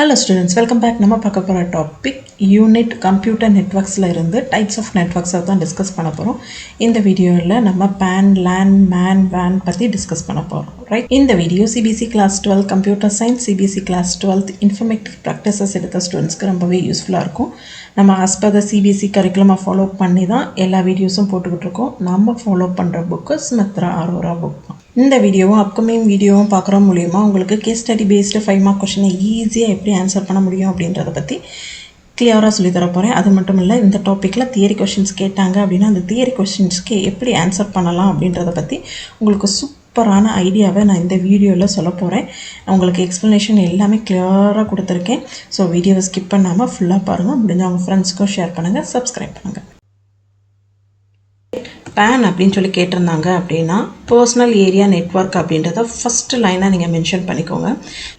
Hello students, welcome back. நம்ம பார்க்க போற டாபிக் யூனிட் கம்ப்யூட்டர் நெட்வொர்க்ஸ்ல இருந்து டைப்ஸ் ஆஃப் நெட்வொர்க்ஸ் தான் டிஸ்கஸ் பண்ண போறோம். இந்த வீடியோல நம்ம PAN, LAN, MAN, WAN பத்தி டிஸ்கஸ் பண்ண போறோம். ரைட்? இந்த video CBSE class 12 computer science, CBSE class 12 informative practices எடுத்த ஸ்டூடெண்ட்ஸ்க்கு ரொம்பவே யூஸ்ஃபுல்லா இருக்கும். நம்ம as per the CBSE கரிக்குலமை ஃபாலோ பண்ணி தான் எல்லா வீடியோஸும் போட்டுக்கிட்டு இருக்கோம். நம்ம ஃபாலோ பண்ற புக்கு ஸ்மித்ரா அரோரா புக் தான். இந்த வீடியோவும் அப்கமிங் வீடியோவும் பார்க்குற மூலிமா உங்களுக்கு கேஸ் ஸ்டடி பேஸ்டு 5 மார்க் கொஷினை ஈஸியாக எப்படி ஆன்சர் பண்ண முடியும் அப்படின்றத பற்றி கிளியராக சொல்லி தர போகிறேன். அது மட்டும் இல்லை, இந்த டாப்பிக்கில் தியரி கொஷின்ஸ் கேட்டாங்க அப்படின்னா அந்த தியரி கொஷின்ஸ்க்கு எப்படி ஆன்சர் பண்ணலாம் அப்படின்றத பற்றி உங்களுக்கு சூப்பரான ஐடியாவை நான் இந்த வீடியோவில் சொல்ல போகிறேன். உங்களுக்கு எக்ஸ்ப்ளனேஷன் எல்லாமே கிளியராக கொடுத்துருக்கேன். ஸோ வீடியோவை ஸ்கிப் பண்ணாமல் ஃபுல்லாக பாருங்கள். முடிஞ்ச அவங்க ஃப்ரெண்ட்ஸ்க்கும் ஷேர் பண்ணுங்கள், சப்ஸ்கிரைப் பண்ணுங்கள். PAN அப்படின்னு சொல்லி கேட்டிருந்தாங்க அப்படின்னா பர்சனல் ஏரியா நெட்வொர்க் அப்படின்றத ஃபஸ்ட்டு லைனாக நீங்கள் மென்ஷன் பண்ணிக்கோங்க.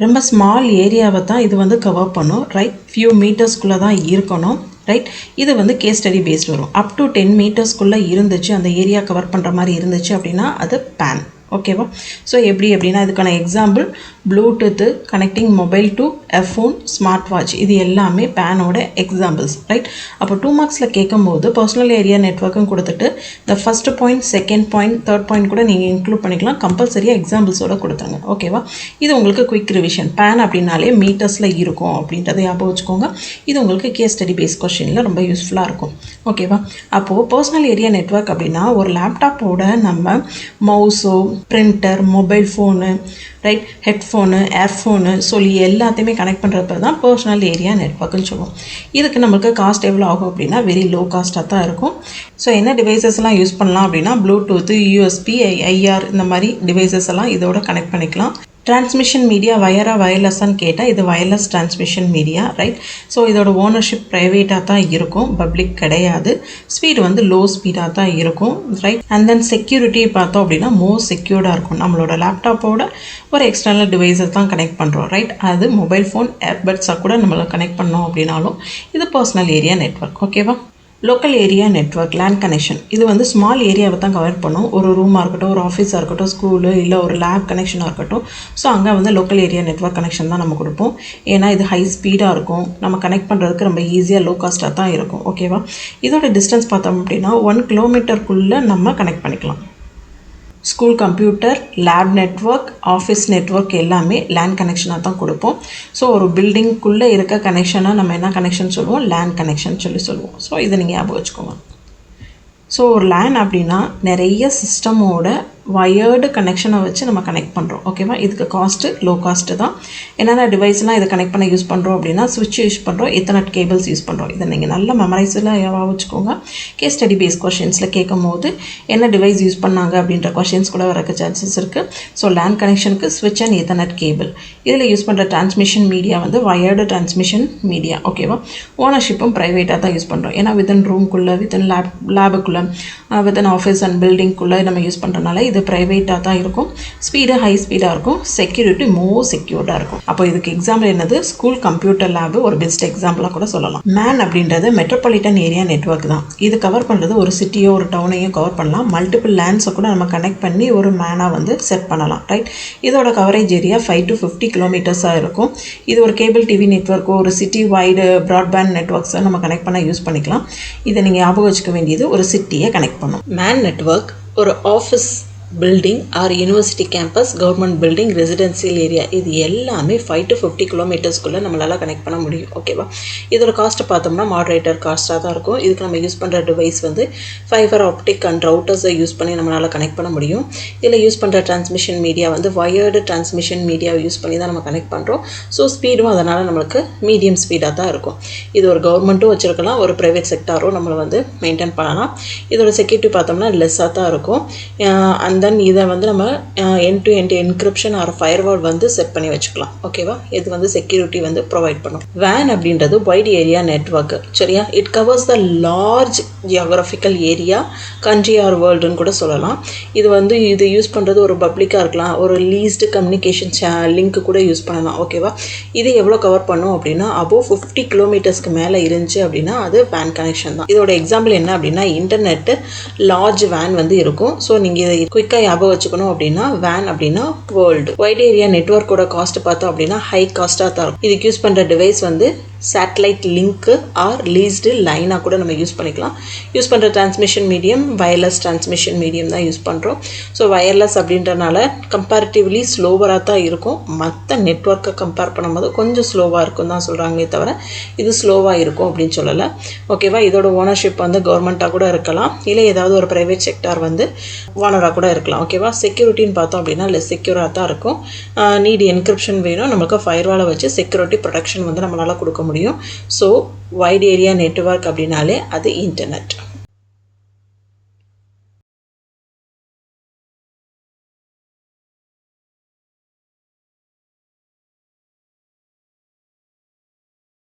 ரொம்ப ஸ்மால் ஏரியாவை தான் இது வந்து கவர் பண்ணும். ரைட்? ஃபியூ மீட்டர்ஸ்குள்ளே தான் இருக்கணும். ரைட்? இது வந்து கேஸ் ஸ்டடி பேஸ்டு வரும். அப் டு 10 மீட்டர்ஸ்குள்ளே இருந்துச்சு, அந்த ஏரியா கவர் பண்ணுற மாதிரி இருந்துச்சு அப்படின்னா அது PAN. ஓகேவா? ஸோ எப்படி அப்படின்னா இதுக்கான example bluetooth connecting mobile to phone, smart watch, இது எல்லாமே PANோட எக்ஸாம்பிள்ஸ். ரைட்? அப்போ 2 மார்க்ஸில் கேட்கும்போது பர்சனல் ஏரியா நெட்வொர்க்கும் கொடுத்துட்டு இந்த first point, second point, third point கூட நீங்கள் இன்க்ளூட் பண்ணிக்கலாம். கம்பல்சரியாக எக்ஸாம்பிள்ஸோட கொடுத்தாங்க. ஓகேவா? இது உங்களுக்கு குயிக் ரிவிஷன். PAN அப்படின்னாலே மீட்டர்ஸில் இருக்கும் அப்படின்றத ஞாபகம் வச்சுக்கோங்க. இது உங்களுக்கு கேஸ் ஸ்டடி பேஸ் கொஸ்டினில் ரொம்ப யூஸ்ஃபுல்லாக இருக்கும். ஓகேவா? அப்போது பர்சனல் ஏரியா நெட்வொர்க் அப்படின்னா ஒரு லேப்டாப்போட நம்ம மவுஸோ, printer, mobile phone, right, headphone, earphone சொல்லி எல்லாத்தையுமே கனெக்ட் பண்ணுறப்ப தான் பர்சனல் ஏரியா நெட்வொர்க்குன்னு சொல்லுவோம். இதுக்கு நம்மளுக்கு காஸ்ட் எவ்வளோ ஆகும் அப்படின்னா வெரி லோ காஸ்ட்டாக தான் இருக்கும். ஸோ என்ன டிவைசஸ்லாம் யூஸ் பண்ணலாம் அப்படின்னா ப்ளூடூத்து, USB, IR இந்த மாதிரி டிவைசஸ் எல்லாம் இதோட கனெக்ட் பண்ணிக்கலாம். டிரான்ஸ்மிஷன் மீடியா வயரா வயர்லெஸ்ஸான்னு கேட்டால் இது wireless transmission media. Right? So இதோட ஓனர்ஷிப் ப்ரைவேட்டாக தான் இருக்கும், பப்ளிக் கிடையாது. ஸ்பீடு வந்து லோ ஸ்பீடாக தான் இருக்கும். ரைட்? அண்ட் தென் செக்யூரிட்டி பார்த்தோம் அப்படின்னா மோர் செக்யூர்டாக இருக்கும். நம்மளோட லேப்டாப்போட ஒரு எக்ஸ்டர்னல் டிவைஸஸ் தான் கனெக்ட் பண்ணுறோம். ரைட்? அது மொபைல் ஃபோன், ஏர்பட்ஸாக கூட நம்மளை கனெக்ட் பண்ணோம் அப்படின்னாலும் இது பர்சனல் ஏரியா நெட்வொர்க். ஓகேவா? Local area network, land connection, இது வந்து ஸ்மால் ஏரியாவை தான் கவர் பண்ணும். ஒரு ரூமாக இருக்கட்டும், ஒரு ஆஃபீஸாக இருக்கட்டும், ஸ்கூலு இல்லை ஒரு லேப் கனெக்ஷனாக இருக்கட்டும். ஸோ அங்கே வந்து லோக்கல் ஏரியா நெட்வொர்க் கனெக்ஷன் தான் நம்ம கொடுப்போம். ஏன்னா இது ஹை ஸ்பீடாக இருக்கும், நம்ம கனெக்ட் பண்ணுறதுக்கு ரொம்ப ஈஸியாக லோ காஸ்ட்டாக தான் இருக்கும். ஓகேவா? இதோட டிஸ்டன்ஸ் பார்த்தோம் அப்படின்னா 1 கிலோமீட்டருக்குள்ளே நம்ம கனெக்ட் பண்ணிக்கலாம். School computer, lab network, office network எல்லாமே லேண்ட் கனெக்ஷனாக தான் கொடுப்போம். ஸோ ஒரு பில்டிங்குள்ளே இருக்க கனெக்ஷனாக நம்ம என்ன கனெக்ஷன் சொல்லுவோம்? லேண்ட் கனெக்ஷன் சொல்லி சொல்லுவோம். ஸோ இதை நீங்கள் ஞாபகம் வச்சுக்கோங்க. ஸோ ஒரு லேன் அப்படின்னா நிறைய சிஸ்டமோட வயர்டு கனெக்ஷனை வச்சு நம்ம கனெக்ட் பண்ணுறோம். ஓகேவா? இதுக்கு காஸ்ட்டு லோ காஸ்ட்டு தான். என்னென்ன டிவைஸ்லாம் இதை கனெக்ட் பண்ண யூஸ் பண்ணுறோம் அப்படின்னா சுவிட்ச் யூஸ் பண்ணுறோம், எத்தனட் கேபிள்ஸ் யூஸ் பண்ணுறோம். இதை நீங்கள் நல்ல மெமரைஸில் வச்சுக்கோங்க. கேஸ் ஸ்டடி பேஸ் கொஷின்ஸில் கேட்கும் போது என்ன டிவைஸ் யூஸ் பண்ணாங்க அப்படின்ற கொஷின்ஸ் கூட வரக்கு சான்சஸ் இருக்குது. ஸோ லேண்ட் கனெக்ஷனுக்கு சுவிட்ச் அண்ட் எத்தனட் கேபிள். இதில் யூஸ் பண்ணுற டிரான்ஸ்மிஷன் மீடியா வந்து வயர்டு டிரான்ஸ்மிஷன் மீடியா. ஓகேவா? ஓனர்ஷிப்பும் ப்ரைவேட்டாக தான் யூஸ் பண்ணுறோம். ஏன்னா வித்தின் ரூம்குள்ளே, வித்தின் லேபுக்குள்ளே, வித்தின் ஆஃபீஸ் அண்ட் பில்டிங்குள்ளே நம்ம யூஸ் பண்ணுறதுனால இது ப்ரைவேட்டாக தான் இருக்கும். ஸ்பீடு ஹை ஸ்பீடாக இருக்கும், செக்யூரிட்டி மோர் செக்யூர்டாக இருக்கும். அப்போ இதுக்கு எக்ஸாம்பிள் என்னது? ஸ்கூல் கம்ப்யூட்டர் லேபு ஒரு பெஸ்ட் எக்ஸாம்பிளாக கூட சொல்லலாம். மேன் அப்படின்றது மெட்ரோபாலிட்டன் ஏரியா நெட்வொர்க் தான். இது கவர் பண்ணுறது ஒரு சிட்டியோ ஒரு டவுனையோ கவர் பண்ணலாம். மல்டிபிள் லேண்ட்ஸை கூட நம்ம கனெக்ட் பண்ணி ஒரு மேனாக வந்து செட் பண்ணலாம். ரைட்? இதோட கவரேஜ் ஏரியா 5 to 50 கிலோமீட்டர்ஸாக இருக்கும். இது ஒரு கேபிள் டிவி நெட்வொர்க்கோ ஒரு சிட்டி வைடு ப்ராட்பேண்ட் நெட்வொர்க்ஸை நம்ம கனெக்ட் பண்ண யூஸ் பண்ணிக்கலாம். இதை நீங்கள் ஞாபகம் வச்சுக்க வேண்டியது ஒரு சிட்டியை கனெக்ட் பண்ணும். மேன் நெட்வொர்க் ஒரு office building R university campus, government building, residential area, இது எல்லாமே 5 to 50 கிலோமீட்டர்ஸ்குள்ளே நம்மளால் கனெக்ட் பண்ண முடியும். ஓகேவா? இதோட காஸ்ட்டு பார்த்தோம்னா மாடரேட்டர் காஸ்ட்டாக தான் இருக்கும். இதுக்கு நம்ம யூஸ் பண்ணுற டிவைஸ் வந்து ஃபைபர் ஆப்டிக் அண்ட் ரவுட்டர்ஸை யூஸ் பண்ணி நம்மளால் கனெக்ட் பண்ண முடியும். இதில் யூஸ் பண்ணுற டிரான்ஸ்மிஷன் மீடியா வந்து வயர்டு டிரான்ஸ்மிஷன் மீடியாவை யூஸ் பண்ணி தான் நம்ம கனெக்ட் பண்ணுறோம். ஸோ ஸ்பீடும் அதனால் நம்மளுக்கு மீடியம் ஸ்பீடாக தான் இருக்கும். இது ஒரு கவர்மெண்ட்டும் வச்சுருக்கலாம், ஒரு ப்ரைவேட் செக்டாரும் நம்மளை வந்து மெயின்டைன் பண்ணலாம். இதோட செக்யூரிட்டி பார்த்தோம்னா லெஸ்ஸாக தான் இருக்கும். அண்ட் தென் இதை வந்து நம்ம end to end encryption or firewall வந்து செட் பண்ணி வச்சுக்கலாம். ஓகேவா? இது வந்து செக்யூரிட்டி வந்து ப்ரொவைட் பண்ணும். WAN அப்படின்றது வைட் ஏரியா நெட்வொர்க். சரியா? It covers the large geographical area, country or வேர்ல்டுன்னு கூட சொல்லலாம். இது வந்து இது யூஸ் பண்ணுறது ஒரு பப்ளிக்காக இருக்கலாம், ஒரு லீஸ்டு கம்யூனிகேஷன் லிங்க் கூட யூஸ் பண்ணலாம். ஓகேவா? இது எவ்வளோ கவர் பண்ணும் அப்படின்னா அபோவ் 50 கிலோமீட்டர்ஸ்க்கு மேலே இருந்துச்சு அப்படின்னா அது WAN கனெக்ஷன் தான். இதோட எக்ஸாம்பிள் என்ன அப்படின்னா இன்டர்நெட்டு லார்ஜ் WAN வந்து இருக்கும். ஸோ நீங்கள் இதை குயிக்காக குயிக்காக ஞாபகம் வச்சுக்கணும் அப்படின்னா வேன் அப்படின்னா வேர்ல்டு. வைட் ஏரியா நெட்வொர்க்கோட காஸ்ட் பார்த்தோம் அப்படின்னா ஹை காஸ்ட்டாக தான் இருக்கும். இதுக்கு யூஸ் பண்ணுற டிவைஸ் வந்து சேட்டலைட் லிங்க்கு ஆர் லீஸ்டு லைனாக கூட நம்ம யூஸ் பண்ணிக்கலாம். யூஸ் பண்ணுற transmission medium wireless transmission medium தான் யூஸ் பண்ணுறோம். ஸோ வயர்லெஸ் அப்படின்றனால கம்பேரிட்டிவ்லி ஸ்லோவராக தான் இருக்கும். மற்ற நெட்வொர்க்கை கம்பேர் பண்ணும்போது கொஞ்சம் ஸ்லோவாக இருக்கும் தான் சொல்கிறாங்களே தவிர இது ஸ்லோவாக இருக்கும் அப்படின்னு சொல்லலை. ஓகேவா? இதோட ஓனர்ஷிப் வந்து கவர்மெண்ட்டாக கூட இருக்கலாம், இல்லை ஏதாவது ஒரு ப்ரைவேட் செக்டார் வந்து ஓனராக கூட இருக்கலாம். ஓகேவா? செக்யூரிட்டின்னு பார்த்தோம் அப்படின்னா லெஸ் செக்யூராக தான் இருக்கும். நீட் என்கிரிப்ஷன் வேணும், நம்மளுக்கு ஃபயர்வாலை வச்சு செக்யூரிட்டி ப்ரொடெக்ஷன் வந்து நம்மளால் கொடுக்க முடியும். ஸோ வைட் ஏரியா நெட்வொர்க் அப்படின்னாலே அது இன்டர்நெட்.